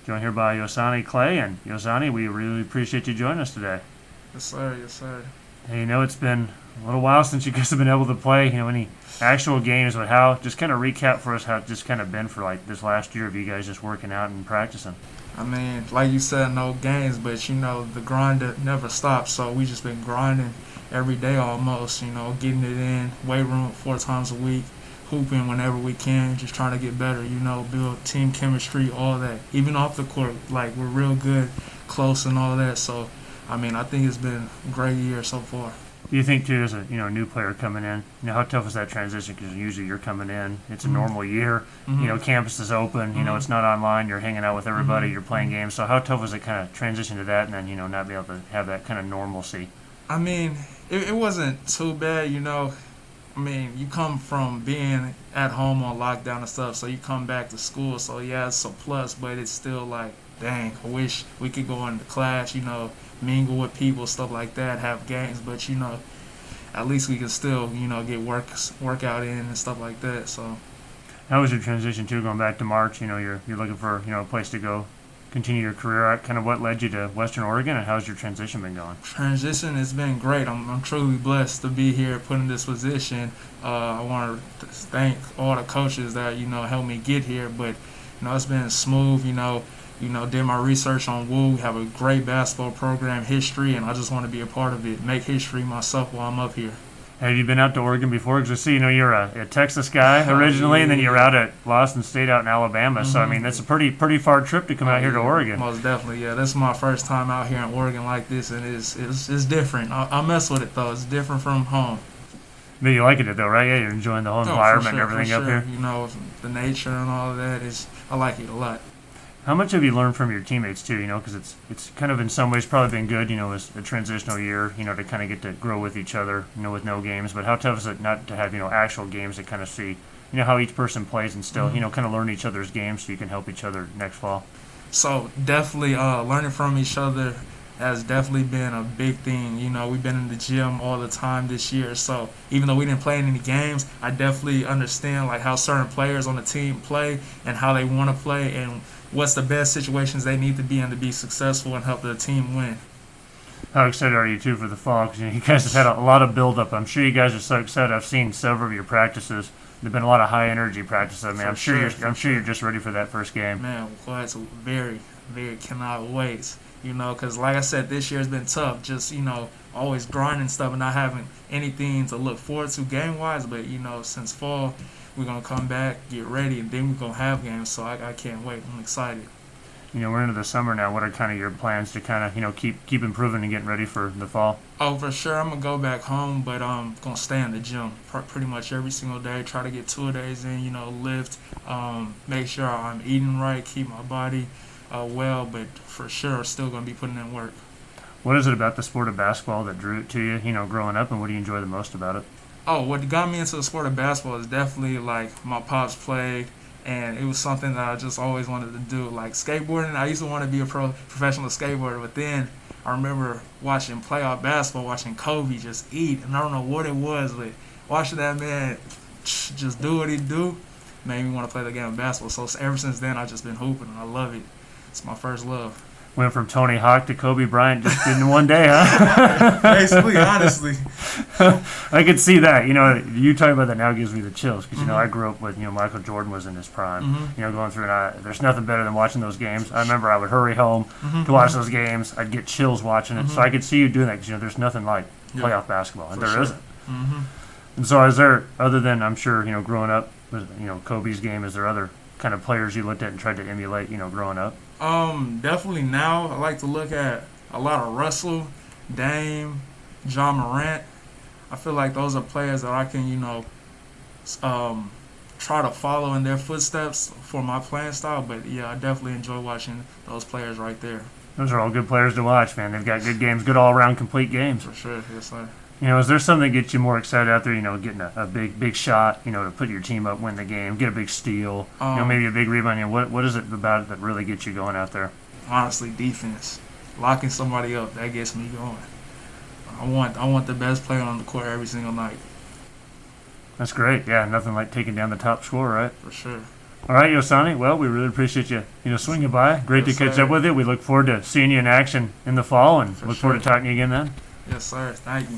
Joined here by Yosani Clay. And Yosani, we really appreciate you joining us today. Yes, sir. Yes, sir. Hey, it's been a little while since you guys have been able to play, any actual games, but how, just kind of recap for us how it's just kind of been for like this last year of you guys just working out and practicing. I mean, like you said, no games, but the grind never stops. So we just been grinding every day almost. Getting it in, weight room 4 times a week, hooping whenever we can, just trying to get better. Build team chemistry, all that. Even off the court, like we're real good, close, and all that. So, I mean, I think it's been a great year so far. Do you think too, as a new player coming in, how tough is that transition? Because usually you're coming in, it's a normal year. Campus is open. It's not online. You're hanging out with everybody. You're playing games. So how tough was it kind of transition to that, and then not be able to have that kind of normalcy? I mean, it wasn't too bad. I mean, you come from being at home on lockdown and stuff, so you come back to school. So yeah, it's a plus, but it's still like, dang, I wish we could go into class, mingle with people, stuff like that, have games, but at least we can still, get workout in and stuff like that. So how was your transition too, going back to March? You're looking for a place to go continue your career at. Kind of what led you to Western Oregon, and how's your transition been going? Transition has been great. I'm truly blessed to be here, put in this position. I want to thank all the coaches that helped me get here, but it's been smooth. Did my research on Wu. We have a great basketball program, history, and I just want to be a part of it, make history myself while I'm up here. Have you been out to Oregon before? Because I see, you're a Texas guy originally, and then you're out at Boston State out in Alabama. So, I mean, that's a pretty far trip to come out here to Oregon. Most definitely, yeah. This is my first time out here in Oregon like this, and it's different. I mess with it, though. It's different from home. But you like it, though, right? Yeah, you're enjoying the whole environment and everything up here. The nature and all of that I like it a lot. How much have you learned from your teammates too? Because it's kind of in some ways probably been good. As a transitional year, to kind of get to grow with each other. With no games. But how tough is it not to have actual games to kind of see how each person plays and still kind of learn each other's games so you can help each other next fall. So definitely learning from each other has definitely been a big thing. We've been in the gym all the time this year. So even though we didn't play in any games, I definitely understand like how certain players on the team play and how they want to play and what's the best situations they need to be in to be successful and help the team win. How excited are you, too, for the fall? Because you guys have had a lot of build-up. I'm sure you guys are so excited. I've seen several of your practices. There have been a lot of high-energy practices. I mean, I'm sure you're just ready for that first game. Man, well, it's very, very cannot wait. Because like I said, this year has been tough. Just, always grinding stuff and not having anything to look forward to game-wise. But, since fall, we're going to come back, get ready, and then we're going to have games. So I can't wait. I'm excited. We're into the summer now. What are kind of your plans to kind of, keep improving and getting ready for the fall? Oh, for sure. I'm going to go back home, but I'm going to stay in the gym pretty much every single day. Try to get 2 days in, lift, make sure I'm eating right, keep my body well, but for sure still going to be putting in work. What is it about the sport of basketball that drew it to you, growing up, and what do you enjoy the most about it? Oh, what got me into the sport of basketball is definitely like my pops played, and it was something that I just always wanted to do. Like skateboarding, I used to want to be a professional skateboarder, but then I remember watching playoff basketball, watching Kobe just eat, and I don't know what it was, but watching that man just do what he do made me want to play the game of basketball. So ever since then, I've just been hooping, and I love it. It's my first love. Went from Tony Hawk to Kobe Bryant just in one day, huh? Basically, honestly. I could see that. You talking about that now gives me the chills because, I grew up with, Michael Jordan was in his prime, going through, and there's nothing better than watching those games. I remember I would hurry home to watch those games. I'd get chills watching it. So I could see you doing that because, there's nothing like playoff basketball, and there isn't. And so is there, other than, I'm sure, growing up with, Kobe's game, is there other kind of players you looked at and tried to emulate, growing up? Definitely now I like to look at a lot of Russell, Dame, John Morant. I feel like those are players that I can, try to follow in their footsteps for my playing style. But yeah, I definitely enjoy watching those players right there. Those are all good players to watch, man. They've got good games, good all-around complete games. For sure, yes sir. Is there something that gets you more excited out there, getting a big shot, to put your team up, win the game, get a big steal, maybe a big rebound? What is it about it that really gets you going out there? Honestly, defense. Locking somebody up, that gets me going. I want the best player on the court every single night. That's great. Yeah, nothing like taking down the top scorer, right? For sure. All right, Yosani. Well, we really appreciate you, swinging by. Great Yes, to catch sir. up with you. We look forward to seeing you in action in the fall, and For look forward sure. to talking to you again then. Yes, sir. Thank you.